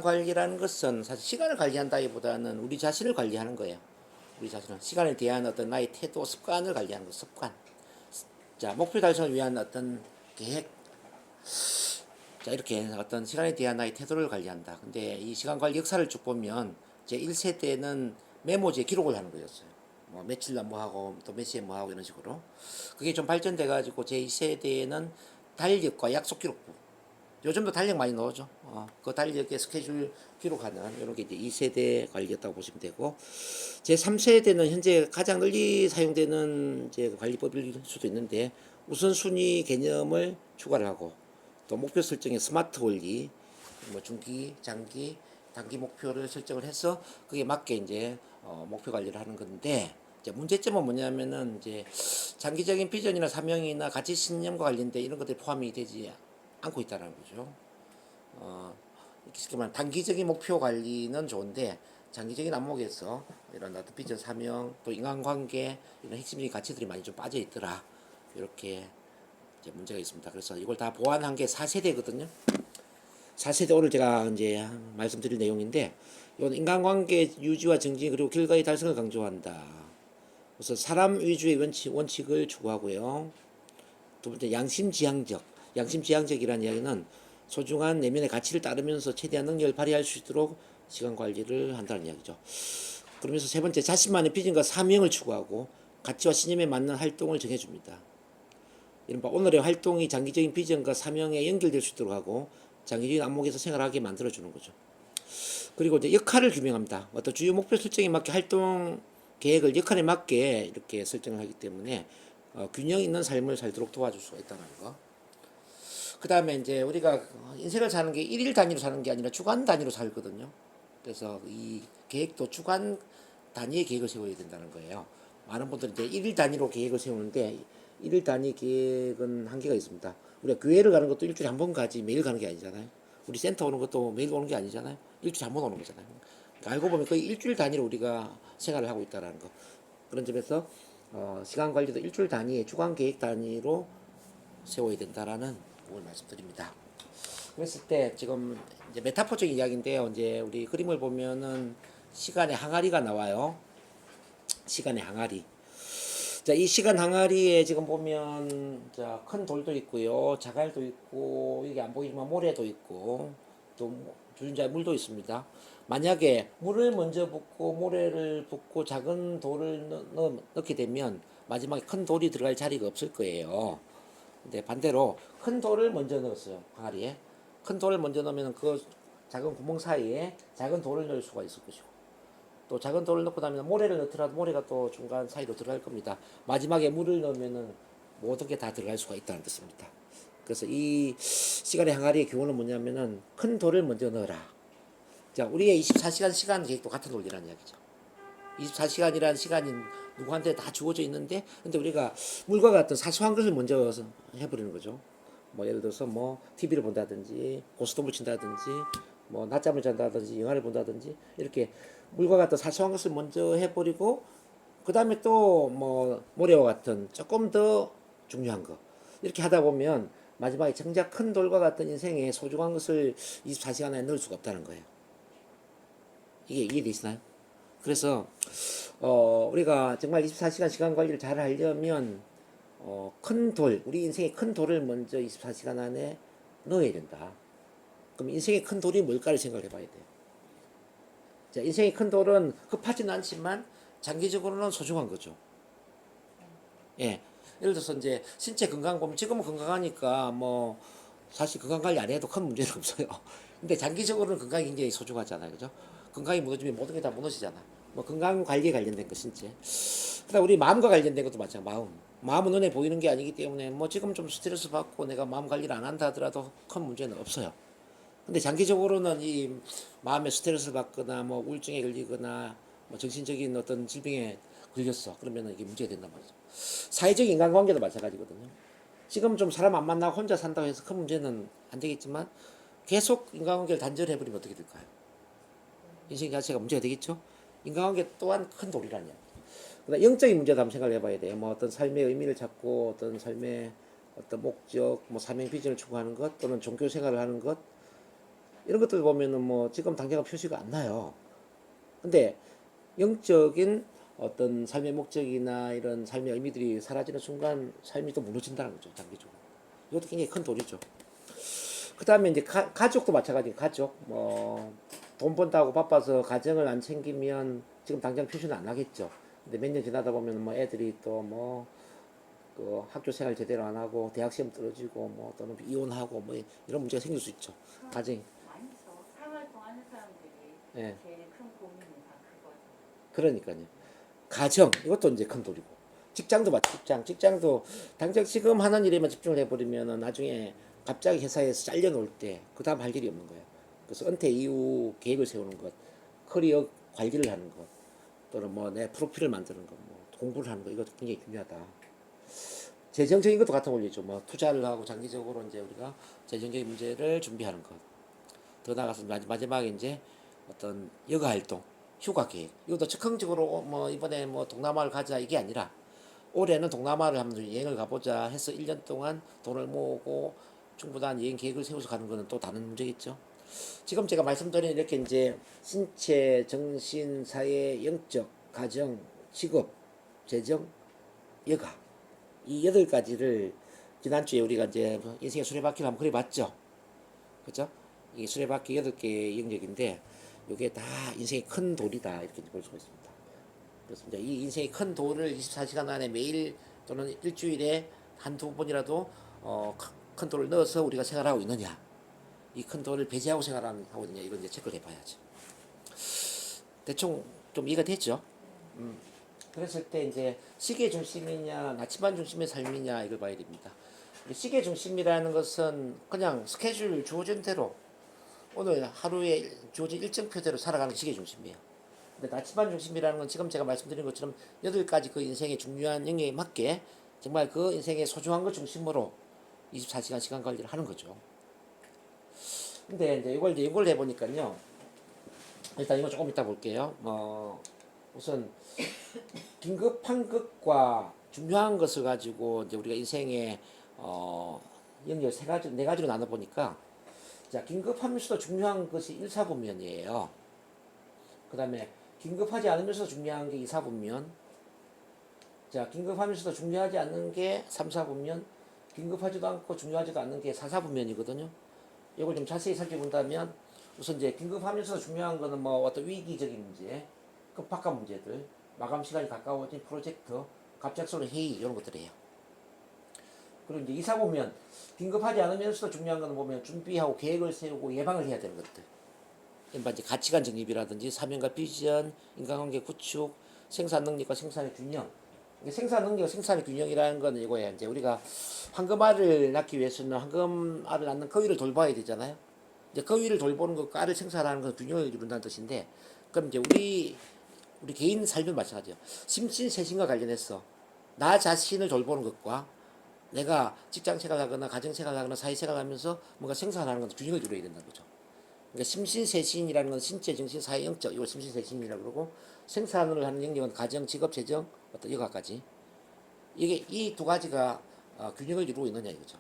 관리라는 것은 사실 시간을 관리한다기보다는 우리 자신을 관리하는 거예요. 우리 자신은 시간에 대한 어떤 나의 태도, 습관을 관리하는 거, 습관. 자, 목표 달성을 위한 어떤 계획. 자, 이렇게 어떤 시간에 대한 나의 태도를 관리한다. 근데 이 시간 관리 역사를 쭉 보면 제 1세대는 메모지에 기록을 하는 거였어요. 뭐 며칠 날 뭐 하고 또 몇 시에 뭐 하고 이런 식으로. 그게 좀 발전돼 가지고 제 2세대에는 달력과 약속 기록부. 요즘도 달력 많이 넣어줘. 그 달력에 스케줄 기록하는 이런 게 이제 2세대 관리였다고 보시면 되고, 제 3세대는 현재 가장 널리 사용되는 이제 관리법일 수도 있는데, 우선순위 개념을 추가를 하고, 또 목표 설정에 스마트 원리, 뭐 중기, 장기, 단기 목표를 설정을 해서 그게 맞게 이제 목표 관리를 하는 건데, 이제 문제점은 뭐냐면은 이제 장기적인 비전이나 사명이나 가치 신념과 관련된 이런 것들이 포함이 되지 않고 있다는 거죠. 쉽게 말하면 단기적인 목표 관리는 좋은데 장기적인 안목에서 이런 어떤 비전, 사명, 또 인간관계 이런 핵심적인 가치들이 많이 좀 빠져 있더라. 이렇게 이제 문제가 있습니다. 그래서 이걸 다 보완한 게 4세대거든요. 4세대 오늘 제가 이제 말씀드릴 내용인데, 이건 인간관계 유지와 정진 그리고 결과의 달성을 강조한다. 그래서 사람 위주의 원칙을 추구하고요. 두 번째 양심지향적. 양심지향적이라는 이야기는 소중한 내면의 가치를 따르면서 최대한 능력을 발휘할 수 있도록 시간 관리를 한다는 이야기죠. 그러면서 세 번째 자신만의 비전과 사명을 추구하고 가치와 신념에 맞는 활동을 정해줍니다. 이른바 오늘의 활동이 장기적인 비전과 사명에 연결될 수 있도록 하고 장기적인 안목에서 생활하게 만들어주는 거죠. 그리고 이제 역할을 규명합니다. 어떤 주요 목표 설정에 맞게 활동 계획을 역할에 맞게 이렇게 설정을 하기 때문에 균형 있는 삶을 살도록 도와줄 수가 있다는 거. 그 다음에 이제 우리가 인생을 사는 게 일일 단위로 사는 게 아니라 주간 단위로 살거든요. 그래서 이 계획도 주간 단위의 계획을 세워야 된다는 거예요. 많은 분들이 이제 일일 단위로 계획을 세우는데 일일 단위 계획은 한계가 있습니다. 우리가 교회를 가는 것도 일주일에 한 번 가지 매일 가는 게 아니잖아요. 우리 센터 오는 것도 매일 오는 게 아니잖아요. 일주일에 한 번 오는 거잖아요. 그러니까 알고 보면 거의 일주일 단위로 우리가 생활을 하고 있다는 거. 그런 점에서 시간 관리도 일주일 단위의 주간 계획 단위로 세워야 된다라는 걸 말씀드립니다. 그랬을 때 지금 이제 메타포적인 이야기인데요. 이제 우리 그림을 보면은 시간의 항아리가 나와요. 시간의 항아리. 자, 이 시간 항아리에 지금 보면 자, 큰 돌도 있고요. 자갈도 있고, 이게 안 보이지만 모래도 있고, 또 주전자에 물도 있습니다. 만약에 물을 먼저 붓고 모래를 붓고 작은 돌을 넣게 되면 마지막에 큰 돌이 들어갈 자리가 없을 거예요. 근데 반대로 큰 돌을 먼저 넣었어요. 항아리에. 큰 돌을 먼저 넣으면 그 작은 구멍 사이에 작은 돌을 넣을 수가 있을 것이고, 또 작은 돌을 넣고 나면 모래를 넣더라도 모래가 또 중간 사이로 들어갈 겁니다. 마지막에 물을 넣으면은 모든 게 다 들어갈 수가 있다는 뜻입니다. 그래서 이 시간의 항아리의 교훈은 뭐냐면은 큰 돌을 먼저 넣어라. 자, 우리의 24시간 시간 계획도 같은 논리라는 이야기죠. 24시간이라는 시간이 누구한테 다 주어져 있는데, 근데 우리가 물과 같은 사소한 것을 먼저 해버리는 거죠. 뭐 예를 들어서 뭐 TV를 본다든지 고스톱을 친다든지 뭐 낮잠을 잔다든지 영화를 본다든지 이렇게 물과 같은 사소한 것을 먼저 해버리고, 그 다음에 또 뭐 모래와 같은 조금 더 중요한 거 이렇게 하다 보면 마지막에 정작 큰 돌과 같은 인생에 소중한 것을 24시간 안에 넣을 수가 없다는 거예요. 이게 이해되시나요? 그래서 우리가 정말 24시간 시간 관리를 잘 하려면 큰 돌, 우리 인생의 큰 돌을 먼저 24시간 안에 넣어야 된다. 그럼 인생의 큰 돌이 뭘까를 생각해 봐야 돼요. 자, 인생의 큰 돌은 급하지는 않지만 장기적으로는 소중한 거죠. 예. 예를 들어서 이제 신체 건강 보면 지금은 건강하니까 뭐 사실 건강 관리 안 해도 큰 문제는 없어요. 근데 장기적으로는 건강이 굉장히 소중하잖아요. 그죠? 건강이 무너지면 모든 게 다 무너지잖아. 뭐 건강 관리에 관련된 거 신체. 그다음 우리 마음과 관련된 것도 마찬가지. 마음은 눈에 보이는 게 아니기 때문에 뭐 지금 좀 스트레스 받고 내가 마음 관리를 안 한다 하더라도 큰 문제는 없어요. 근데 장기적으로는 이 마음에 스트레스를 받거나 뭐 우울증에 걸리거나 뭐 정신적인 어떤 질병에 걸렸어. 그러면 이게 문제가 된단 말이죠. 사회적 인간관계도 마찬가지거든요. 지금 좀 사람 안 만나고 혼자 산다고 해서 큰 문제는 안 되겠지만 계속 인간관계를 단절해버리면 어떻게 될까요? 인생 자체가 문제가 되겠죠? 인간관계 또한 큰 돌이라는 이야기. 그다음 영적인 문제도 한번 생각을 해봐야 돼요. 뭐 어떤 삶의 의미를 찾고 어떤 삶의 어떤 목적, 뭐 사명 비전을 추구하는 것 또는 종교 생활을 하는 것, 이런 것들 보면은 뭐 지금 당장 표시가 안 나요. 근데 영적인 어떤 삶의 목적이나 이런 삶의 의미들이 사라지는 순간 삶이 또 무너진다는 거죠, 장기적으로. 이것도 굉장히 큰 돌이죠. 그 다음에 이제 가족도 마찬가지. 가족 뭐 돈 번다고 바빠서 가정을 안 챙기면 지금 당장 표시는 안 하겠죠. 근데 몇 년 지나다 보면 뭐 애들이 또 뭐 그 학교 생활 제대로 안 하고 대학 시험 떨어지고 뭐 또는 이혼하고 뭐 이런 문제가 생길 수 있죠. 가정이. 많죠. 생활동하는 사람들이 예. 제일 큰 고민이 다 그거죠. 그러니까요. 가정 이것도 이제 큰 돌이고. 직장도 맞 직장도 당장 지금 하는 일에만 집중을 해버리면 나중에 갑자기 회사에서 잘려놓을 때 그 다음 할 일이 없는 거예요. 그래서 은퇴 이후 계획을 세우는 것, 커리어 관리를 하는 것, 또는 뭐 내 프로필을 만드는 것, 뭐 공부를 하는 것 이것도 굉장히 중요하다. 재정적인 것도 같은 원리죠. 뭐 투자를 하고 장기적으로 이제 우리가 재정적인 문제를 준비하는 것. 더 나아가서 마지막에 이제 어떤 여가 활동, 휴가 계획. 이것도 즉흥적으로 뭐 이번에 뭐 동남아를 가자 이게 아니라 올해는 동남아를 한번 여행을 가보자 해서 1년 동안 돈을 모으고 충분한 여행 계획을 세워서 가는 거는 또 다른 문제겠죠. 지금 제가 말씀드린 이렇게 이제 신체, 정신, 사회, 영적, 가정, 직업, 재정, 여가 이 8가지를 지난주에 우리가 이제 인생의 수레바퀴를 한번 그려봤죠. 그죠? 이 수레바퀴 8개의 영역인데 이게 다 인생의 큰 돌이다 이렇게 볼 수가 있습니다. 그래서 이제 이 인생의 큰 돌을 24시간 안에 매일 또는 일주일에 한두 번이라도 큰 돌을 넣어서 우리가 생활하고 있느냐, 이 큰 돌을 배제하고 생활하고 있느냐 이걸 이제 체크를 해봐야죠. 대충 좀 이해가 됐죠? 그랬을 때 이제 시계 중심이냐 나침반 중심의 삶이냐 이걸 봐야 됩니다. 시계 중심이라는 것은 그냥 스케줄 주어진 대로 오늘 하루에 주어진 일정표대로 살아가는 게 시계 중심이에요. 근데 나침반 중심이라는 건 지금 제가 말씀드린 것처럼 8가지 그 인생의 중요한 영역에 맞게 정말 그 인생의 소중한 것 중심으로 24시간 시간 관리를 하는 거죠. 근데 이제 이걸 해보니까요. 일단 이거 조금 이따 볼게요. 우선 긴급한 것과 중요한 것을 가지고 이제 우리가 인생의 영역 네 가지로 나눠 보니까 자, 긴급하면서도 중요한 것이 1, 4분면이에요. 그 다음에 긴급하지 않으면서도 중요한 게 2, 4분면. 자, 긴급하면서도 중요하지 않는 게 3, 4분면. 긴급하지도 않고 중요하지도 않는 게 4, 4분면이거든요. 이걸 좀 자세히 살펴본다면 우선 이제 긴급하면서도 중요한 거는 뭐 어떤 위기적인 문제, 급박한 문제들, 마감 시간이 가까워진 프로젝트, 갑작스러운 회의 이런 것들이에요. 그리고 이제 2, 4보면 긴급하지 않으면서도 중요한 거는 보면 준비하고 계획을 세우고 예방을 해야 되는 것들. 일반 이제 가치관 정립이라든지 사명과 비전, 인간관계 구축, 생산 능력과 생산의 균형. 생산 능력, 생산의 균형이라는 거는 이거야. 이제 우리가 황금알을 낳기 위해서는 황금알을 낳는 거위를 돌봐야 되잖아요. 이제 거위를 돌보는 것과 알을 생산하는 건 균형을 이룬다는 뜻인데, 그럼 이제 우리 개인 삶도 마찬가지예요. 심신세신과 관련해서 나 자신을 돌보는 것과 내가 직장 생활하거나 가정 생활하거나 사회 생활하면서 뭔가 생산하는 건 균형을 이루어야 된다는 거죠. 그러니까 심신세신이라는 건 신체, 정신, 사회, 영적 이걸 심신세신이라고 그러고 생산을 하는 영역은 가정, 직업, 재정, 어떤 여가까지 이게 이 2가지가 균형을 이루고 있느냐 이거죠.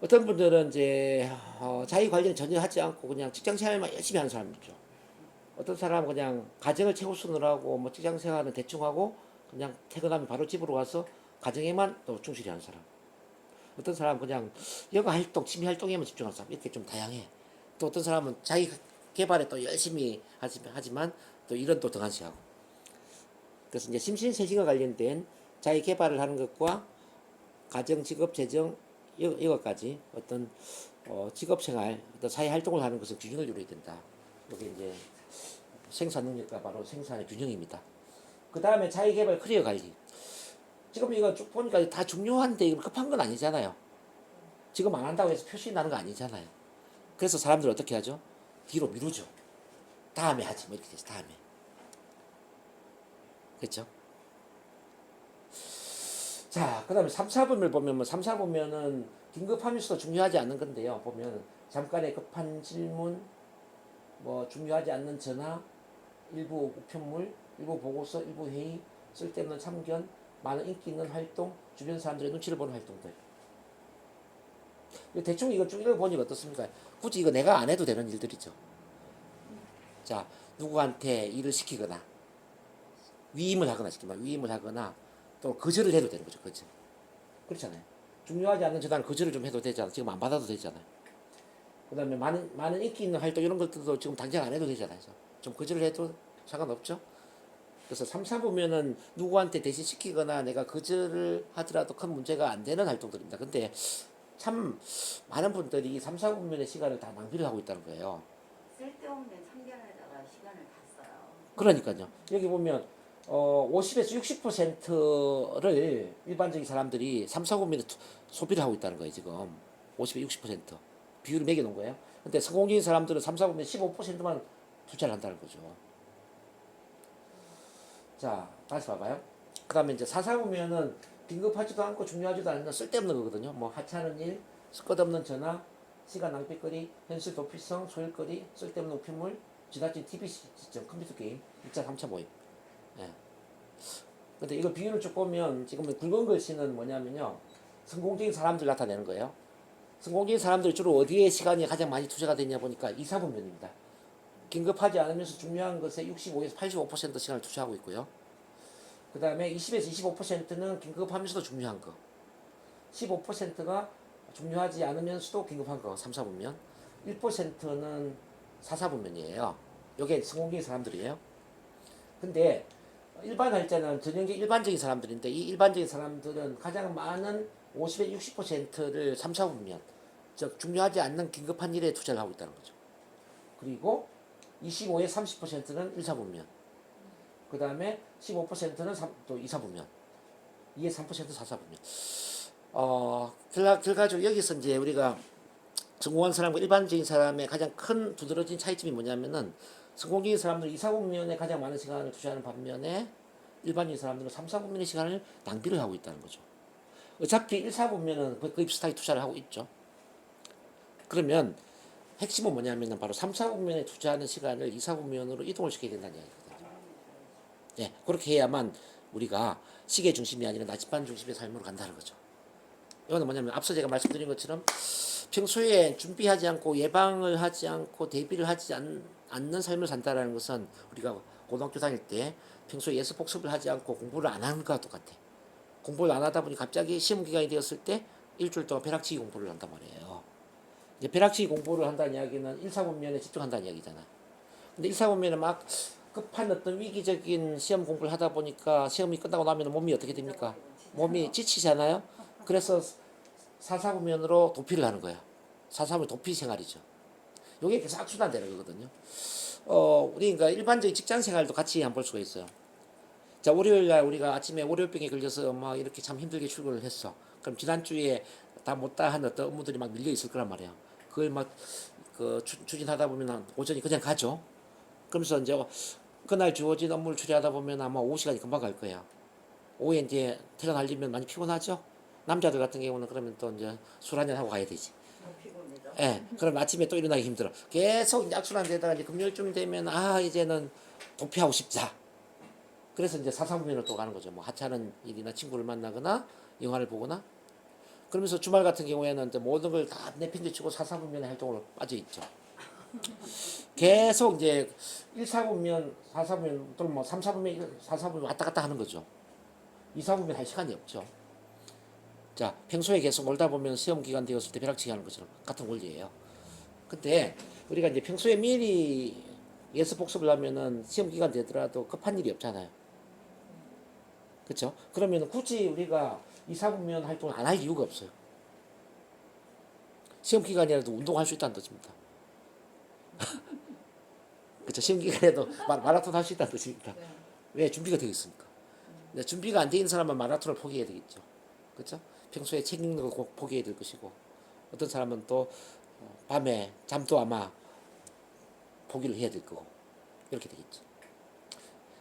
어떤 분들은 이제 자기 관리는 전혀 하지 않고 그냥 직장 생활만 열심히 하는 사람이죠. 어떤 사람은 그냥 가정을 채우수는 하고 뭐 직장 생활은 대충 하고 그냥 퇴근하면 바로 집으로 가서 가정에만 또 충실히 하는 사람. 어떤 사람은 그냥 여가 활동, 취미 활동에만 집중하는 사람. 이렇게 좀 다양해. 또 어떤 사람은 자기 개발에 또 열심히 하지만 또 일은 또 등한시하고. 그래서 이제 심신세신과 관련된 자기 개발을 하는 것과 가정, 직업, 재정 이것까지 어떤 직업 생활, 어떤 사회 활동을 하는 것은 균형을 이루어야 된다. 이게 이제 생산 능력과 바로 생산의 균형입니다. 그 다음에 자기 개발 커리어 관리. 지금 이거 쭉 보니까 다 중요한데 급한 건 아니잖아요. 지금 안 한다고 해서 표시 나는 거 아니잖아요. 그래서 사람들 어떻게 하죠? 뒤로 미루죠. 다음에 하지 뭐 이렇게 돼서 다음에. 그렇죠? 자, 그 다음에 3, 4분을 보면 뭐 3, 4분면은 긴급하면서도 중요하지 않는 건데요. 보면 잠깐의 급한 질문, 뭐 중요하지 않는 전화, 일부 우편물, 일부 보고서, 일부 회의, 쓸데없는 참견, 많은 인기 있는 활동, 주변 사람들의 눈치를 보는 활동들. 대충 이거 쭉 읽어보니까 어떻습니까? 굳이 이거 내가 안 해도 되는 일들이죠. 자, 누구한테 일을 시키거나 위임을 하거나 시키면 위임을 하거나 또 거절을 해도 되는 거죠. 거절. 그렇잖아요. 중요하지 않는 전화를 거절을 좀 해도 되잖아. 지금 안 받아도 되잖아요. 그다음에 많은 인기 있는 활동 이런 것들도 지금 당장 안 해도 되잖아요. 좀 거절을 해도 상관없죠. 그래서 3, 4부면은 누구한테 대신 시키거나 내가 거절을 하더라도 큰 문제가 안 되는 활동들입니다. 근데 참 많은 분들이 3, 4부면의 시간을 다 낭비를 하고 있다는 거예요. 쓸데없는 참견에다가 시간을 다 써요. 그러니까요. 여기 보면 50에서 60%를 일반적인 사람들이 3, 4부면에 소비를 하고 있다는 거예요. 지금 50에 60% 비율을 매겨 놓은 거예요. 근데 성공적인 사람들은 3, 4부면 15%만 투자를 한다는 거죠. 자, 다시 봐봐요. 그 다음에 이제 4, 4부면은 긴급하지도 않고 중요하지도 않은 쓸데없는 거거든요. 뭐 하찮은 일, 끝없는 전화, 시간 낭비거리, 현실 도피성, 소일거리, 쓸데없는 우편물, 지나친 TV 시청, 컴퓨터 게임, 2차, 3차 모임. 예. 근데 이거 비율을 쭉 보면 지금 굵은 글씨는 뭐냐면요. 성공적인 사람들 나타내는 거예요. 성공적인 사람들이 주로 어디에 시간이 가장 많이 투자가 되냐 보니까 2, 4부면입니다. 긴급하지 않으면서 중요한 것에 65에서 85% 시간을 투자하고 있고요. 그 다음에 20에서 25%는 긴급하면서도 중요한 거. 15%가 중요하지 않으면서도 긴급한 거, 3, 4부면. 1%는 4, 4부면이에요. 요게 성공적인 사람들이에요. 근데 일반 할자는 전형적 일반적인 사람들인데 이 일반적인 사람들은 가장 많은 50에 60%를 3, 4부면, 즉 중요하지 않는 긴급한 일에 투자를 하고 있다는 거죠. 그리고 25에 30%는 1, 4부면. 그 다음에 15%는 또 2, 4부면. 2에 3% 4, 4부면. 결과적으로 여기서 이제 우리가 성공한 사람과 일반적인 사람의 가장 큰 두드러진 차이점이 뭐냐면은 성공적인 사람들은 2, 4부면에 가장 많은 시간을 투자하는 반면에 일반적인 사람들은 3, 4부면의 시간을 낭비를 하고 있다는 거죠. 어차피 1, 4부면은 거의 비슷하게 투자를 하고 있죠. 그러면 핵심은 뭐냐면은 바로 3, 4부면에 투자하는 시간을 2, 4부면으로 이동을 시켜야 된다는 얘기거든요. 예, 그렇게 해야만 우리가 시계 중심이 아니라 나침반 중심의 삶으로 간다는 거죠. 이거는 뭐냐면 앞서 제가 말씀드린 것처럼 평소에 준비하지 않고 예방을 하지 않고 대비를 하지 않는 삶을 산다라는 것은 우리가 고등학교 다닐 때 평소에 예습 복습을 하지 않고 공부를 안 하는 것과 똑같아. 공부를 안 하다 보니 갑자기 시험 기간이 되었을 때 일주일 동안 벼락치기 공부를 한단 말이에요. 이제 벼락치기 공부를 한다는 이야기는 1, 4분면에 집중한다는 이야기잖아. 근데 1, 4분면에 막 급한 어떤 위기적인 시험 공부를 하다 보니까 시험이 끝나고 나면 몸이 어떻게 됩니까? 몸이 지치잖아요. 그래서 4, 4분면으로 도피를 하는 거야. 4, 4분 도피 생활이죠. 요게 계속 악순환되는 거거든요. 우리 그러니까 일반적인 직장 생활도 같이 한번 볼 수가 있어요. 자, 월요일 날 우리가 아침에 월요병에 걸려서 막 이렇게 참 힘들게 출근을 했어. 그럼 지난주에 다 못다 한 어떤 업무들이 막 밀려 있을 거란 말이야. 그걸 막 추진하다 보면 오전이 그냥 가죠. 그러면서 이제 그날 주어진 업무를 처리하다 보면 아마 오후 시간이 금방 갈 거야. 오후에 이제 퇴근하려면 많이 피곤하죠. 남자들 같은 경우는 그러면 또 이제 술 한잔 하고 가야 되지. 피곤해져. 예. 그럼 아침에 또 일어나기 힘들어. 계속 이제 악순환되다가 이제 금요일쯤 되면 이제는 도피하고 싶자. 그래서 이제 사사분면으로 또 가는 거죠. 뭐 하찮은 일이나 친구를 만나거나 영화를 보거나 그러면서 주말 같은 경우에는 이제 모든 걸 다 내팽개치고 사사분면의 활동으로 빠져 있죠. 계속 이제 1, 4분면, 4, 4분면 또는 뭐 3, 4분면, 4, 4분면 왔다 갔다 하는 거죠. 2, 4분면 할 시간이 없죠. 자, 평소에 계속 놀다 보면 시험 기간 되었을 때 벼락치기 하는 것처럼 같은 원리예요. 근데 우리가 이제 평소에 미리 예습 복습을 하면은 시험 기간 되더라도 급한 일이 없잖아요. 그렇죠? 그러면 굳이 우리가 2, 4분면 활동을 안 할 이유가 없어요. 시험 기간이라도 운동할 수 있다는 뜻입니다. 그렇죠? 시험 기간에도 마라톤 할 수 있다는 뜻입니다. 네. 왜? 준비가 되어 있으니까. 근데 준비가 안 되어 있는 사람은 마라톤을 포기해야 되겠죠. 그렇죠? 평소에 책 읽는 거 꼭 포기해야 될 것이고 어떤 사람은 또 밤에 잠도 아마 포기를 해야 될 거고 이렇게 되겠죠.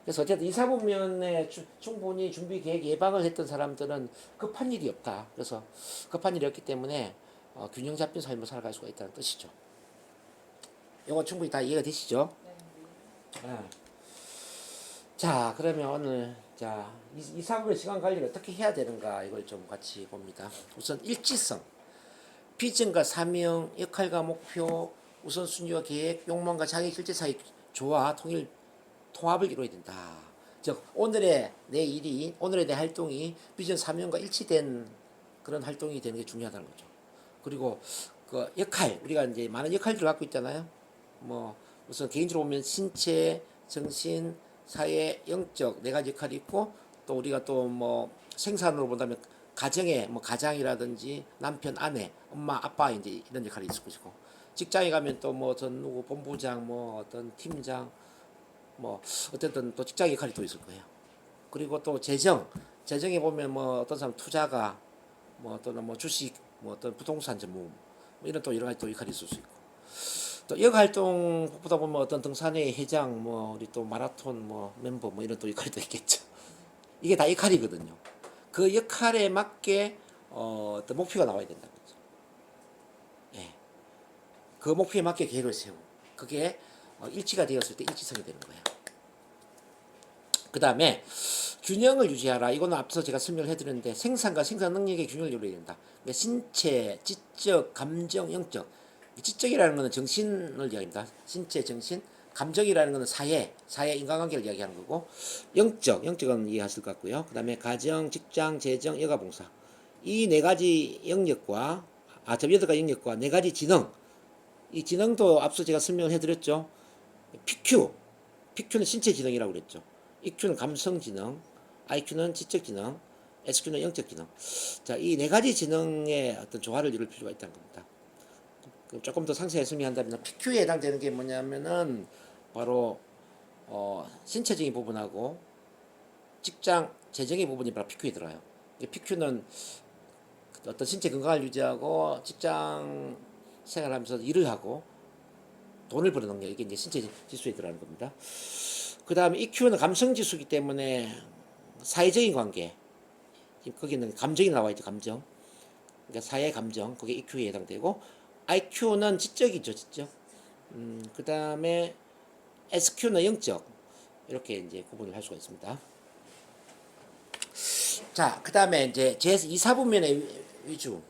그래서 어쨌든 2, 4분면에 충분히 준비 계획 예방을 했던 사람들은 급한 일이 없다. 그래서 급한 일이 없기 때문에 균형 잡힌 삶을 살아갈 수가 있다는 뜻이죠. 이거 충분히 다 이해가 되시죠? 네. 자, 그러면 오늘 2, 3분의 시간 관리를 어떻게 해야 되는가 이걸 좀 같이 봅니다. 우선 일지성. 비전과 사명, 역할과 목표, 우선순위와 계획, 욕망과 자기 실제 사이 조화, 통합을 이루어야 된다. 즉 오늘의 내 일이, 오늘의 내 활동이 비전 사명과 일치된 그런 활동이 되는 게 중요하다는 거죠. 그리고 그 역할, 우리가 이제 많은 역할들을 갖고 있잖아요. 뭐 우선 개인적으로 보면 신체, 정신, 사회, 영적 네 가지 역할이 있고, 또 우리가 또 뭐 생산으로 본다면 가정에 뭐 가장이라든지 남편, 아내, 엄마, 아빠 이제 이런 역할이 있을 것이고, 직장에 가면 또 뭐 전 누구 본부장, 뭐 어떤 팀장, 뭐 어쨌든 또 직장 역할이 또 있을 거예요. 그리고 또 재정에 보면 뭐 어떤 사람 투자가, 뭐 또는 뭐 주식, 뭐 어떤 부동산 전문, 뭐 이런 또 여러 가지 또 역할이 있을 수 있고, 또 역활동 보다 보면 어떤 등산회 회장, 뭐 우리 또 마라톤 뭐 멤버 뭐 이런 또 역할이 또 있겠죠. 이게 다 역할이거든요. 그 역할에 맞게 어떤 목표가 나와야 된다는 거죠. 예. 그 목표에 맞게 계획을 세우고, 그게 일치가 되었을 때 일치성이 되는 거예요. 그 다음에 균형을 유지하라. 이거는 앞서 제가 설명을 해드렸는데, 생산과 생산 능력의 균형을 이루어야 된다. 그러니까 신체, 지적, 감정, 영적. 지적이라는 것은 정신을 이야기합니다. 신체, 정신. 감정이라는 것은 사회 인간관계를 이야기하는 거고, 영적은 이해하실 것 같고요. 그 다음에 가정, 직장, 재정, 여가봉사. 이 네 가지 영역과, 저 여덟 가지 영역과 네 가지 지능. 이 지능도 앞서 제가 설명을 해드렸죠. PQ는 신체 지능이라고 그랬죠. EQ는 감성 지능, IQ는 지적 지능, SQ는 영적 지능. 자, 이 네 가지 지능의 어떤 조화를 이룰 필요가 있다는 겁니다. 조금 더 상세히 설명한다면, PQ에 해당되는 게 뭐냐면은 바로 신체적인 부분하고 직장, 재정의 부분이 바로 PQ에 들어요. PQ는 어떤 신체 건강을 유지하고 직장 생활하면서 일을 하고 돈을 버는 능력, 이게 이제 신체 지수에 들어가는 겁니다. 그 다음에 EQ는 감성 지수이기 때문에 사회적인 관계, 거기는 감정이 나와 있죠. 감정, 그러니까 사회 감정, 그게 EQ에 해당되고, IQ는 지적이죠. 지적. 그 다음에 SQ는 영적. 이렇게 이제 구분을 할 수가 있습니다. 자, 그 다음에 이제 제 2, 4분면의 위주.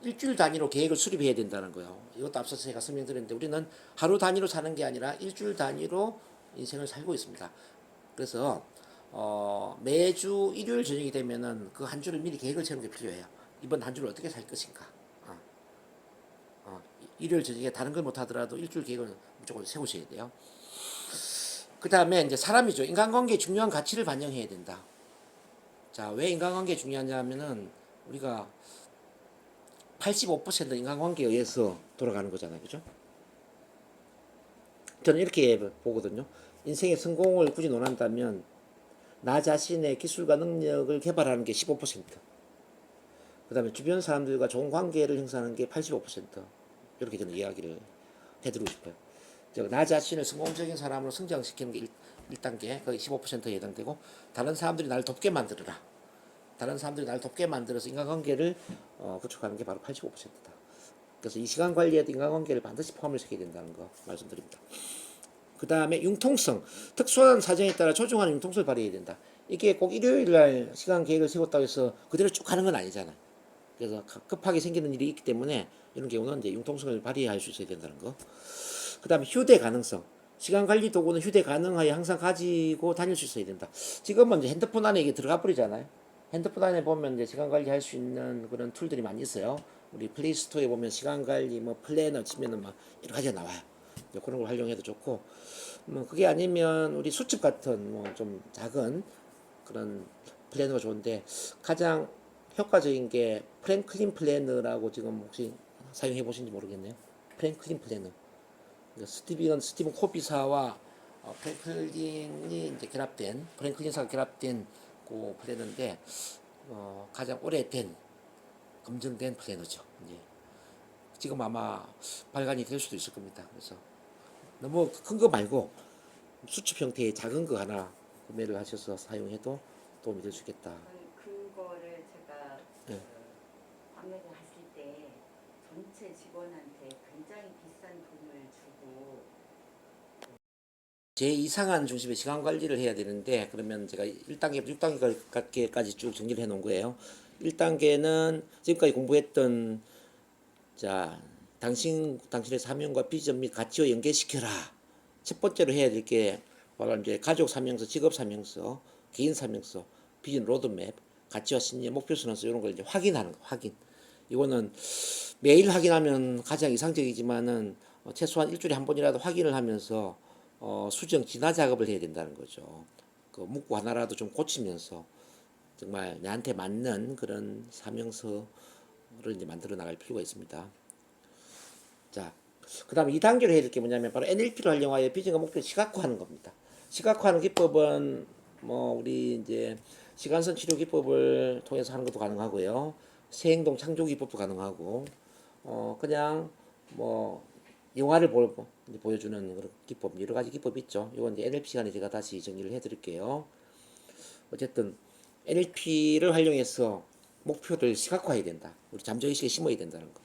일주일 단위로 계획을 수립해야 된다는 거예요. 이것도 앞서서 제가 설명드렸는데, 우리는 하루 단위로 사는 게 아니라 일주일 단위로 인생을 살고 있습니다. 그래서 매주 일요일 저녁이 되면은 그 한 주를 미리 계획을 세우는 게 필요해요. 이번 한 주를 어떻게 살 것인가. 일요일 저녁에 다른 걸 못하더라도 일주일 계획을 무조건 세우셔야 돼요. 그 다음에 이제 사람이죠. 인간관계의 중요한 가치를 반영해야 된다. 자, 왜 인간관계 중요하냐면은 우리가 85% 인간관계에 의해서 돌아가는 거잖아요. 그죠? 저는 이렇게 보거든요. 인생의 성공을 굳이 논한다면 나 자신의 기술과 능력을 개발하는 게 15%, 그 다음에 주변 사람들과 좋은 관계를 형성하는 게 85%, 이렇게 저는 이야기를 해드리고 싶어요. 즉, 나 자신을 성공적인 사람으로 성장시키는 게 1단계, 거의 15%에 해당되고, 다른 사람들이 나를 돕게 만들어라. 다른 사람들이 나를 돕게 만들어서 인간관계를 구축하는 게 바로 85%다. 그래서 이 시간 관리에도 인간관계를 반드시 포함을 시켜야 된다는 거 말씀드립니다. 그 다음에 융통성, 특수한 사정에 따라 조정하는 융통성을 발휘해야 된다. 이게 꼭 일요일날 시간 계획을 세웠다고 해서 그대로 쭉 가는 건 아니잖아요. 그래서 급하게 생기는 일이 있기 때문에 이런 경우는 이제 융통성을 발휘할 수 있어야 된다는 거. 그 다음에 휴대 가능성. 시간 관리 도구는 휴대 가능하여 항상 가지고 다닐 수 있어야 된다. 지금은 이제 핸드폰 안에 이게 들어가 버리잖아요. 핸드폰 안에 보면 이제 시간 관리 할 수 있는 그런 툴들이 많이 있어요. 우리 플레이스토어에 보면 시간 관리 뭐 플래너 치면은 막 여러 가지가 나와요. 그런 걸 활용해도 좋고, 뭐 그게 아니면 우리 수첩 같은 뭐 좀 작은 그런 플래너가 좋은데, 가장 효과적인 게 프랭클린 플래너라고 지금 혹시 사용해 보신지 모르겠네요. 프랭클린 플래너. 스티븐 코비사와 프랭클린이 이제 결합된, 프랭클린사가 결합된 그 플래너인데, 가장 오래된 검증된 플래너죠. 이제 지금 아마 발간이 될 수도 있을 겁니다. 그래서 너무 큰 거 말고 수첩 형태의 작은 거 하나 구매를 하셔서 사용해도 도움이 될 수 있겠다. 그거를 제가 네. 판매를 했을 때 전체 직원한테 굉장히 비싼 돈을 주고, 제 이상한 중심의 시간 관리를 해야 되는데, 그러면 제가 1단계부터 6단계까지 쭉 정리를 해 놓은 거예요. 1단계는 지금까지 공부했던 자, 당신의 사명과 비전 및 가치を연계시켜라. 첫 번째로 해야 될 게 바로 이제 가족 사명서, 직업 사명서, 개인 사명서, 비전 로드맵, 가치와 신념, 목표 선언서 이런 걸 이제 확인하는 거, 확인. 이거는 매일 확인하면 가장 이상적이지만은 최소한 일주일에 한 번이라도 확인을 하면서 수정 진화 작업을 해야 된다는 거죠. 그 문구 하나라도 좀 고치면서 정말 내한테 맞는 그런 사명서를 이제 만들어 나갈 필요가 있습니다. 자, 그 다음에 2단계로 해야 될 게 뭐냐면 바로 NLP를 활용하여 비전과 목표를 시각화하는 겁니다. 시각화하는 기법은 뭐 우리 이제 시간선 치료 기법을 통해서 하는 것도 가능하고요. 새행동 창조 기법도 가능하고 그냥 뭐 영화를 보여주는 그런 기법 여러 가지 기법이 있죠. 이건 이제 NLP 시간에 제가 다시 정리를 해드릴게요. 어쨌든 NLP를 활용해서 목표를 시각화해야 된다. 우리 잠재의식에 심어야 된다는 거.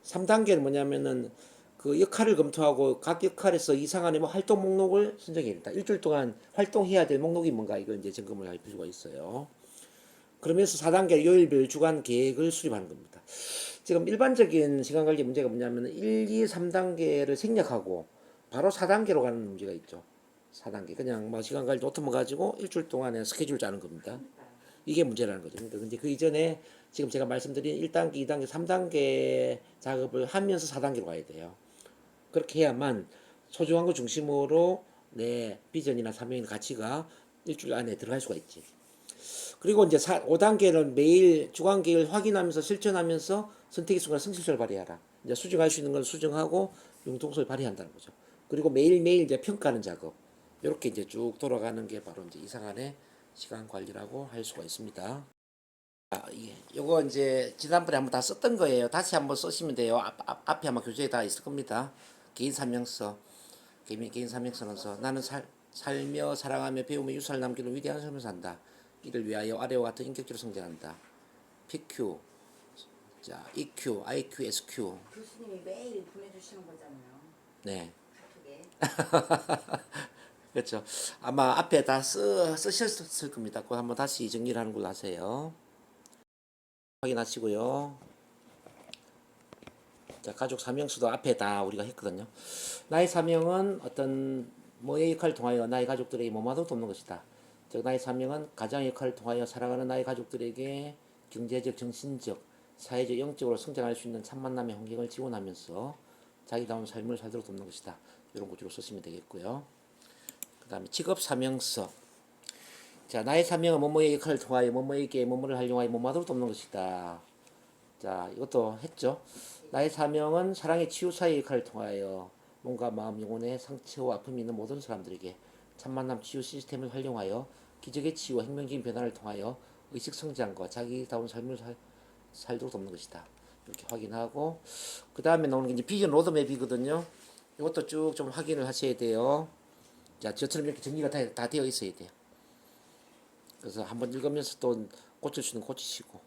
3단계는 뭐냐면은 그 역할을 검토하고 각 역할에서 이상한 뭐 활동 목록을 선정해야 된다. 일주일 동안 활동해야 될 목록이 뭔가 이거 이제 점검을 할 필요가 있어요. 그러면서 4단계 요일별 주간 계획을 수립하는 겁니다. 지금 일반적인 시간 관리 문제가 뭐냐면 1, 2, 3단계를 생략하고 바로 4단계로 가는 문제가 있죠. 4단계. 그냥 뭐 시간 관리 노트만 가지고 일주일 동안에 스케줄 짜는 겁니다. 이게 문제라는 거죠. 그러니까 근데 그 이전에 지금 제가 말씀드린 1단계, 2단계, 3단계 작업을 하면서 4단계로 가야 돼요. 그렇게 해야만 소중한 거 중심으로 내 비전이나 사명이나 가치가 일주일 안에 들어갈 수가 있지. 그리고 이제 5단계는 매일 주간 계획을 확인하면서 실천하면서 선택의 순간 성실성을 발휘하라. 이제 수정할 수 있는 건 수정하고 융통성을 발휘한다는 거죠. 그리고 매일매일 이제 평가하는 작업. 이렇게 이제 쭉 돌아가는 게 바로 이제 이상한의 시간 관리라고 할 수가 있습니다. 예. 요거 이제 지난번에 한번 다 썼던 거예요. 다시 한번 쓰시면 돼요. 앞에 아마 교재에 다 있을 겁니다. 개인 사명서, 개인 사명서는서 나는 살며 사랑하며 배우며 유산을 남기는 위대한 삶을 산다. 이를 위하여 아래와 같은 인격적으로 성장한다. PQ, 자 EQ, IQ, SQ. 교수님이 매일 보내주시는 거잖아요. 네, 카톡에. 그렇죠. 아마 앞에 다 쓰셨을 겁니다. 그거 한번 다시 정리를 하는 걸로 하세요. 확인하시고요. 자, 가족 사명수도 앞에 다 우리가 했거든요. 나의 사명은 어떤 뭐의 역할을 통하여 나의 가족들에게 뭐마도 돕는 것이다. 즉 나의 사명은 가장의 역할을 통하여 살아가는 나의 가족들에게 경제적, 정신적, 사회적, 영적으로 성장할 수 있는 참 만남의 환경을 지원하면서 자기다운 삶을 살도록 돕는 것이다. 이런 구조로 쓰시면 되겠고요. 그 다음에 직업 사명서. 자, 나의 사명은 뭐뭐의 역할을 통하여 뭐뭐에게 뭐뭐를 활용하여 뭐마도 돕는 것이다. 자, 이것도 했죠. 나의 사명은 사랑의 치유사의 역할을 통하여 몸과 마음, 영혼의 상처와 아픔이 있는 모든 사람들에게 참만남 치유 시스템을 활용하여 기적의 치유와 혁명적인 변화를 통하여 의식 성장과 자기다운 삶을 살도록 돕는 것이다. 이렇게 확인하고 그 다음에 나오는 게 이제 비전 로드맵이거든요. 이것도 쭉 좀 확인을 하셔야 돼요. 자, 저처럼 이렇게 정리가 다 되어 있어야 돼요. 그래서 한번 읽으면서 또 고칠 수 있는 고치시고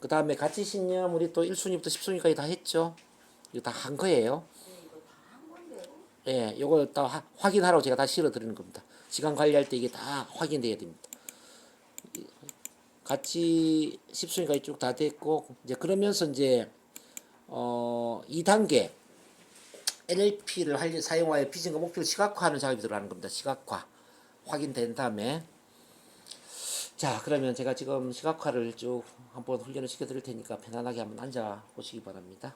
그 다음에 가치 신념 우리 또 1순위부터 10순위까지 다 했죠. 이거 다 한 거예요. 네, 이거 다 한 건데요. 예, 요거 다 확인하라고 제가 다 실어 드리는 겁니다. 시간 관리할 때 이게 다 확인돼야 됩니다. 같이 10순위까지 쭉 다 됐고 이제 그러면서 이제 2단계 NLP를 사용하여 비전과 목표를 시각화하는 작업이 들어가는 겁니다. 시각화 확인된 다음에 자 그러면 제가 지금 시각화를 쭉 한번 훈련을 시켜 드릴 테니까 편안하게 한번 앉아 보시기 바랍니다.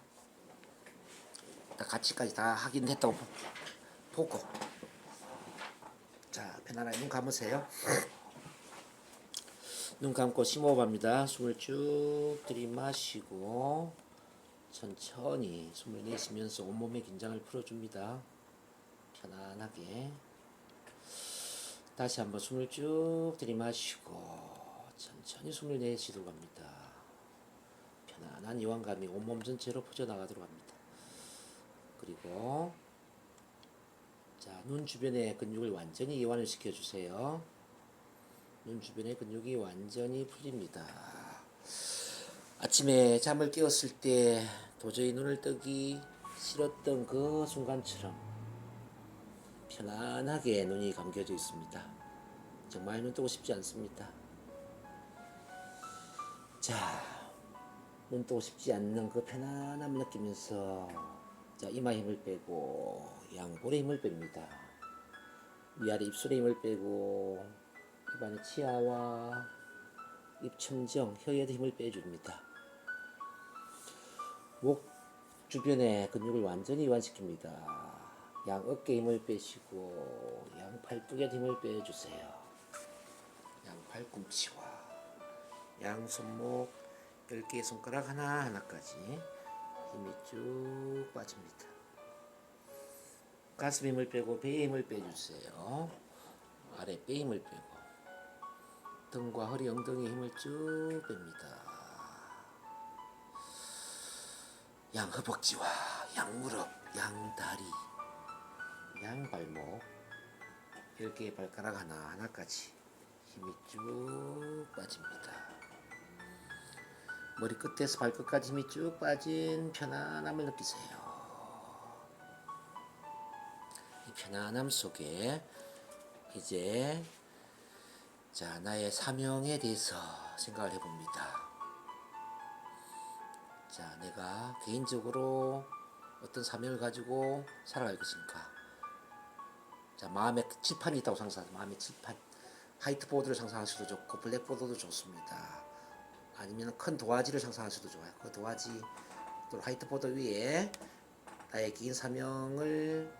가치까지 다 확인했다고 보고 자 편안하게 눈 감으세요. 눈 감고 심호흡합니다. 숨을 쭉 들이마시고 천천히 숨을 내쉬면서 온몸의 긴장을 풀어줍니다. 편안하게 다시 한번 숨을 쭉 들이마시고 천천히 숨을 내쉬도록 합니다. 편안한 이완감이 온몸 전체로 퍼져나가도록 합니다. 그리고 자, 눈 주변의 근육을 완전히 이완을 시켜주세요. 눈 주변의 근육이 완전히 풀립니다. 아침에 잠을 깨웠을 때 도저히 눈을 뜨기 싫었던 그 순간처럼 편안하게 눈이 감겨져 있습니다. 정말 눈 뜨고 싶지 않습니다. 자, 눈 뜨고 싶지 않는 그 편안함을 느끼면서 자, 이마 힘을 빼고 양볼에 힘을 뺍니다. 위아래 입술에 힘을 빼고 입안의 치아와 입천정, 혀에도 힘을 빼줍니다. 목 주변의 근육을 완전히 이완시킵니다. 양 어깨에 힘을 빼시고 양 팔뚝에도 힘을 빼주세요. 양 팔꿈치와 양 손목 10개의 손가락 하나하나까지 힘이 쭉 빠집니다. 가슴에 힘을 빼고 배에 힘을 빼주세요. 아래 배 힘을 빼고 등과 허리, 엉덩이에 힘을 쭉 뺍니다. 양 허벅지와 양 무릎, 양 다리, 양 발목 10개의 발가락 하나하나까지 힘이 쭉 빠집니다. 머리끝에서 발끝까지 힘이 쭉 빠진 편안함을 느끼세요. 이 편안함 속에 이제 자, 나의 사명에 대해서 생각을 해봅니다. 자, 내가 개인적으로 어떤 사명을 가지고 살아갈 것인가. 자, 마음의 칠판이 있다고 상상하세요. 마음의 칠판. 화이트보드를 상상하셔도 좋고 블랙보드도 좋습니다. 아니면 큰 도화지를 상상하셔도 좋아요. 그 도화지 또 화이트보드 위에 나의 긴 사명을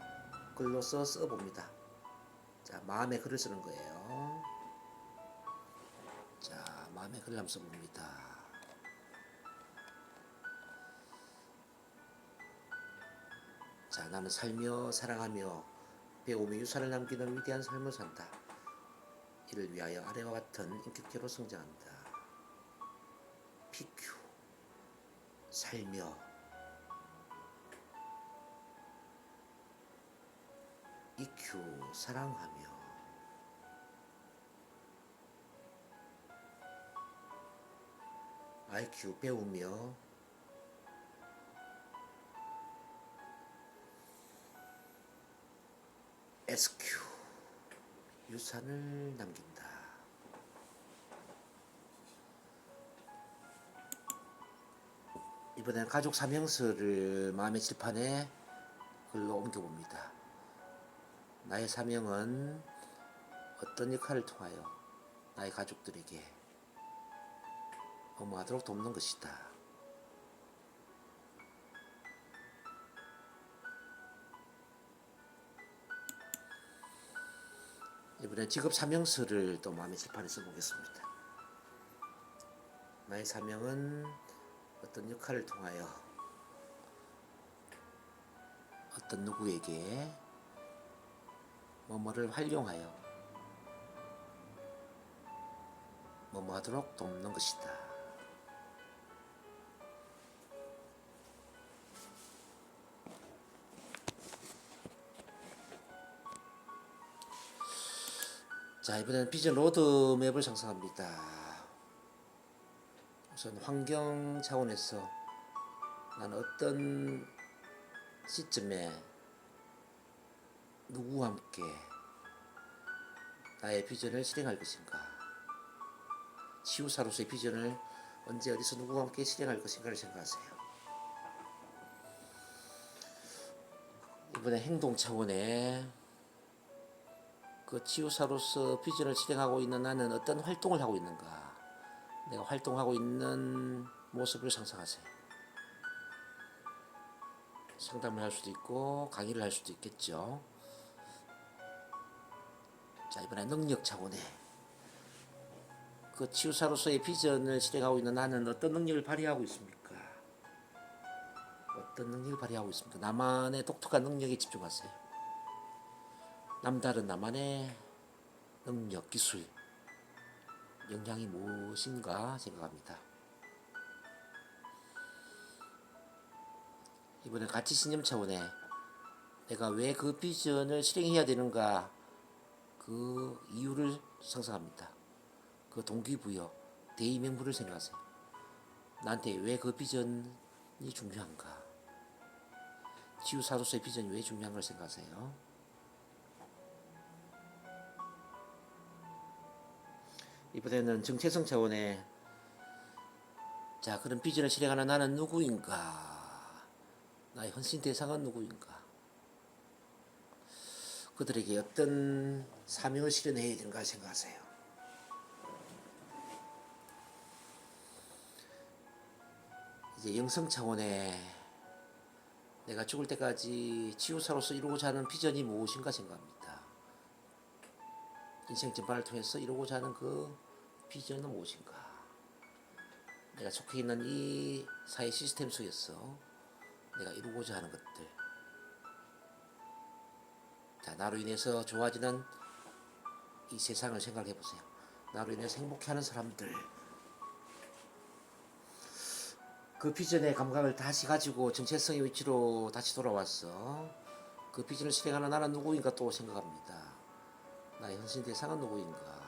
글로써 써봅니다. 자, 마음의 글을 쓰는 거예요. 자, 마음의 글을 한번 써봅니다. 자, 나는 살며 사랑하며 배우며 유산을 남기는 위대한 삶을 산다. 이를 위하여 아래와 같은 인격체로 성장한다. PQ 살며 EQ 사랑하며 IQ 배우며 SQ 유산을 남긴다. 이번엔 가족 사명서를 마음의 칠판에 글로 옮겨봅니다. 나의 사명은 어떤 역할을 통하여 나의 가족들에게 어머하도록 돕는 것이다. 이번엔 직업 사명서를 또 마음의 칠판에 써보겠습니다. 나의 사명은 어떤 역할을 통하여 어떤 누구에게 뭐뭐를 활용하여 뭐뭐 하도록 돕는 것이다. 자, 이번에는 비전 로드맵을 상상합니다. 우선 환경 차원에서 나는 어떤 시점에 누구와 함께 나의 비전을 실행할 것인가. 치유사로서의 비전을 언제 어디서 누구와 함께 실행할 것인가를 생각하세요. 이번에 행동 차원에 그 치유사로서 비전을 실행하고 있는 나는 어떤 활동을 하고 있는가. 내가 활동하고 있는 모습을 상상하세요. 상담을 할 수도 있고 강의를 할 수도 있겠죠. 자, 이번에 능력 차원에 그 치유사로서의 비전을 실행하고 있는 나는 어떤 능력을 발휘하고 있습니까? 어떤 능력을 발휘하고 있습니까? 나만의 독특한 능력에 집중하세요. 남다른 나만의 능력, 기술, 역량이 무엇인가 생각합니다. 이번엔 가치신념 차원에 내가 왜 그 비전을 실행해야 되는가 그 이유를 상상합니다. 그 동기부여, 대의명분을 생각하세요. 나한테 왜 그 비전이 중요한가? 치유사로서의 비전이 왜 중요한 걸 생각하세요? 이번에는 정체성 차원의 자, 그런 비전을 실행하는 나는 누구인가? 나의 헌신 대상은 누구인가? 그들에게 어떤 사명을 실현해야 되는가 생각하세요. 이제 영성 차원의 내가 죽을 때까지 치유사로서 이루고자 하는 비전이 무엇인가 생각합니다. 인생 전반을 통해서 이루고자 하는 그 비전은 무엇인가? 내가 속해 있는 이 사회 시스템 속에서 내가 이루고자 하는 것들. 자, 나로 인해서 좋아지는 이 세상을 생각해 보세요. 나로 인해서 행복해하는 사람들. 그 비전의 감각을 다시 가지고 정체성의 위치로 다시 돌아왔어. 그 비전을 실행하는 나는 누구인가 또 생각합니다. 나의 헌신 대상은 누구인가?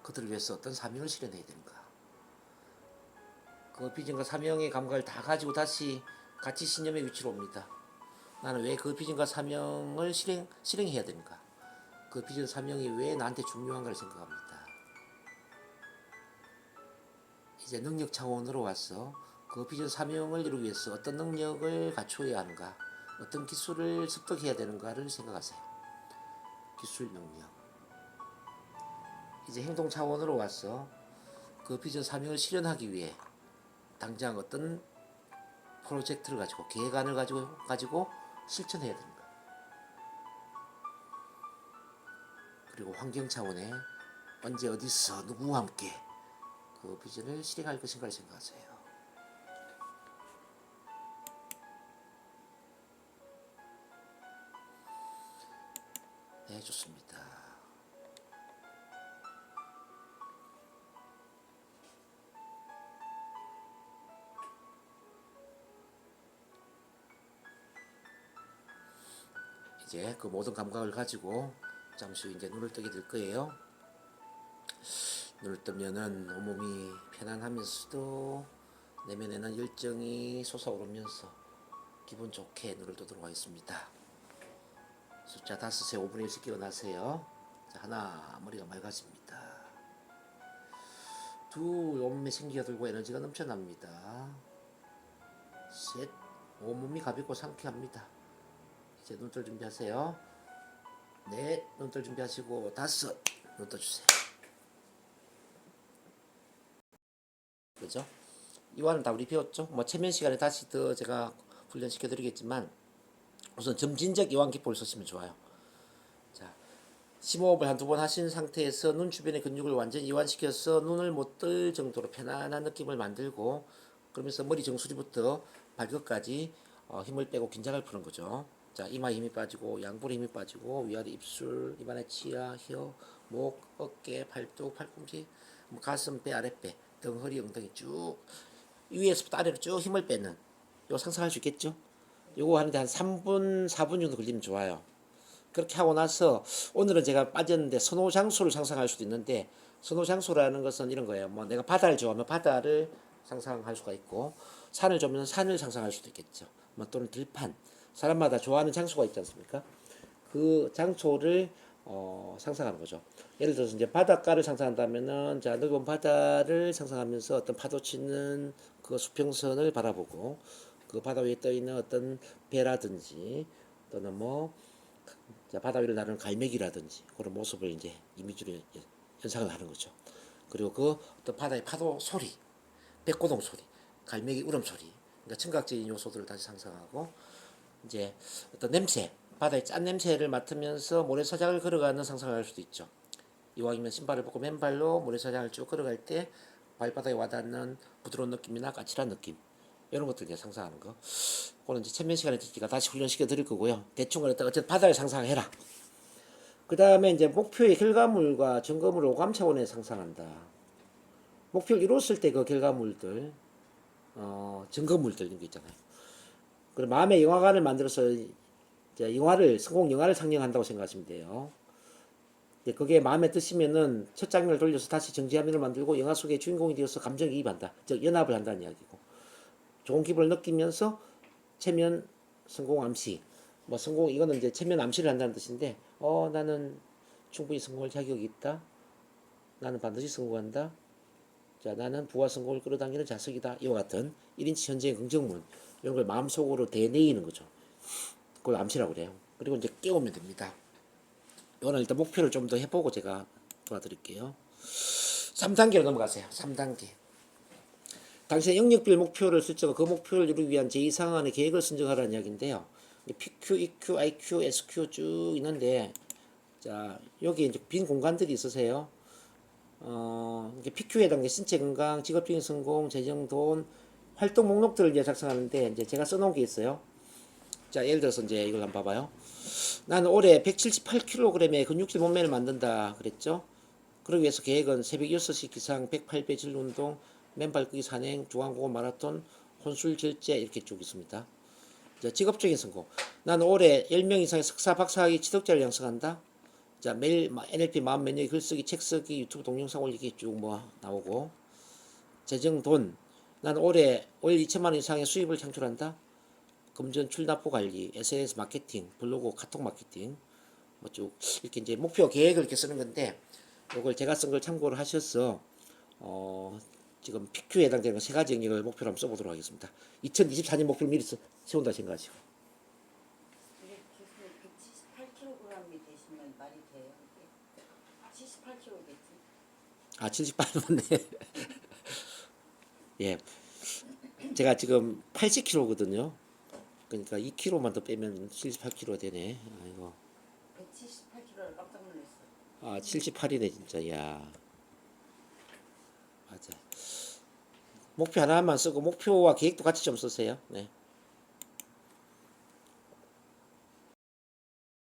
그들을 위해서 어떤 사명을 실현해야 되는가? 그 비전과 사명의 감각을 다 가지고 다시 가치 신념의 위치로 옵니다. 나는 왜 그 비전과 사명을 실행해야 되는가? 그 비전 사명이 왜 나한테 중요한가를 생각합니다. 이제 능력 차원으로 와서 그 비전 사명을 이루기 위해서 어떤 능력을 갖추어야 하는가? 어떤 기술을 습득해야 되는가를 생각하세요. 기술 능력. 이제 행동 차원으로 와서 그 비전 사명을 실현하기 위해 당장 어떤 프로젝트를 가지고 계획안을 가지고 실천해야 되는가. 그리고 환경 차원에 언제 어디서 누구와 함께 그 비전을 실행할 것인가를 생각하세요. 네, 좋습니다. 이제 그 모든 감각을 가지고 잠시 후 이제 눈을 뜨게 될 거예요. 눈을 뜨면은 온몸이 편안하면서도 내면에는 열정이 솟아오르면서 기분 좋게 눈을 뜨도록 하겠습니다. 숫자 5에 5분의 1씩 깨어나세요. 자, 하나, 머리가 맑아집니다. 둘, 온몸에 생기가 돌고 에너지가 넘쳐납니다. 셋, 온몸이 가볍고 상쾌합니다. 이제 눈 뜰 준비하세요. 넷, 눈 뜰 준비하시고 다섯, 눈 떠주세요. 그죠? 이완은 다 우리 배웠죠? 뭐 체면 시간에 다시 더 제가 훈련시켜 드리겠지만 우선 점진적 이완 기법을 쓰시면 좋아요. 자, 심호흡을 한두 번 하신 상태에서 눈 주변의 근육을 완전히 이완시켜서 눈을 못 뜰 정도로 편안한 느낌을 만들고 그러면서 머리 정수리부터 발끝까지 힘을 빼고 긴장을 푸는 거죠. 자, 이마에 힘이 빠지고 양볼에 힘이 빠지고 위아래 입술, 입안의 치아, 혀, 목, 어깨, 팔뚝, 팔꿈치, 가슴, 배, 아랫배, 등, 허리, 엉덩이 쭉 위에서부터 아래로 쭉 힘을 빼는 이거 상상할 수 있겠죠? 이거 하는데 한 3분, 4분 정도 걸리면 좋아요. 그렇게 하고 나서 오늘은 제가 빠졌는데 선호 장소를 상상할 수도 있는데 선호 장소라는 것은 이런 거예요. 뭐 내가 바다를 좋아하면 바다를 상상할 수가 있고 산을 좋아하면 산을 상상할 수도 있겠죠. 뭐 또는 들판 사람마다 좋아하는 장소가 있지 않습니까? 그 장소를 상상하는 거죠. 예를 들어서 이제 바닷가를 상상한다면은 자 넓은 바다를 상상하면서 어떤 파도 치는 그 수평선을 바라보고 그 바다 위에 떠 있는 어떤 배라든지 또는 뭐 자, 바다 위를 나르는 갈매기라든지 그런 모습을 이제 이미지로 연상을 하는 거죠. 그리고 그 어떤 바다의 파도 소리, 백고동 소리, 갈매기 울음소리, 그러니까 청각적인 요소들을 다시 상상하고 이제 어떤 냄새, 바다의 짠 냄새를 맡으면서 모래사장을 걸어가는 상상을 할 수도 있죠. 이왕이면 신발을 벗고 맨발로 모래사장을 쭉 걸어갈 때 발바닥에 와닿는 부드러운 느낌이나 까칠한 느낌 이런 것들 이제 상상하는 거. 그거는 이제 체면 시간에 제가 다시 훈련시켜 드릴 거고요. 대충 어쨌든 바다를 상상해라. 그 다음에 이제 목표의 결과물과 증거물을 오감 차원에 상상한다. 목표를 이뤘을 때 그 결과물들, 증거물들 이런 게 있잖아요. 그리고 마음의 영화관을 만들어서 이제 성공 영화를 상영한다고 생각하시면 돼요. 그게 마음에 드시면은 첫 장면을 돌려서 다시 정지화면을 만들고 영화 속의 주인공이 되어서 감정이입한다. 즉 연합을 한다는 이야기고. 좋은 기분을 느끼면서 체면 성공 암시. 뭐 성공 이거는 이제 체면 암시를 한다는 뜻인데 나는 충분히 성공할 자격이 있다. 나는 반드시 성공한다. 자, 나는 부와 성공을 끌어당기는 자석이다. 이와 같은 1인치 현재의 긍정문 이런 걸 마음속으로 되뇌이는 거죠. 그걸 암시라고 그래요. 그리고 이제 깨우면 됩니다. 이거는 일단 목표를 좀 더 해보고 제가 도와드릴게요. 3단계로 넘어가세요. 3단계. 당신의 영역별 목표를 설정하고 그 목표를 이루기 위한 제2상황의 계획을 선정하라는 이야기인데요. PQ, EQ, IQ, SQ 쭉 있는데, 자, 여기 이제 빈 공간들이 있으세요. 이게 PQ에 해당된 신체 건강, 직업적인 성공, 재정, 돈, 활동 목록들을 이제 작성하는데, 이제 제가 써놓은 게 있어요. 자, 예를 들어서 이제 이걸 한번 봐봐요. 나는 올해 178kg의 근육질 몸매를 만든다 그랬죠. 그러기 위해서 계획은 새벽 6시 기상, 108배 질 운동, 맨발 끄기 산행, 중앙공원 마라톤, 혼술 절제 이렇게 쭉 있습니다. 자, 직업적인 성공. 나는 올해 10명 이상의 석사, 박사학위 취득자를 양성한다. 자, 매일 NLP 마음 매력의 글쓰기, 책 쓰기, 유튜브 동영상 올리기 쭉 뭐 나오고. 재정 돈. 나는 올해 월 2천만 원 이상의 수입을 창출한다. 금전 출납부 관리, SNS 마케팅, 블로그, 카톡 마케팅, 뭐 쭉 이렇게 이제 목표 계획을 이렇게 쓰는 건데, 이걸 제가 쓴 걸 참고를 하셔서 지금 PQ에 해당되는 세 가지 영역을 목표로 한번 써보도록 하겠습니다. 2024년 목표를 미리 세운다 생각하시고. 이게 교수님 178kg이 되시면 말이 돼요? 이게 78kg겠지? 아, 78맞네. 예, 제가 지금 80kg거든요. 그러니까 2kg만 더 빼면 78kg 되네. 아이고. 178kg를 깜짝 놀랐어. 아, 78이네 진짜. 야, 맞아. 목표 하나만 쓰고 목표와 계획도 같이 좀 쓰세요. 네.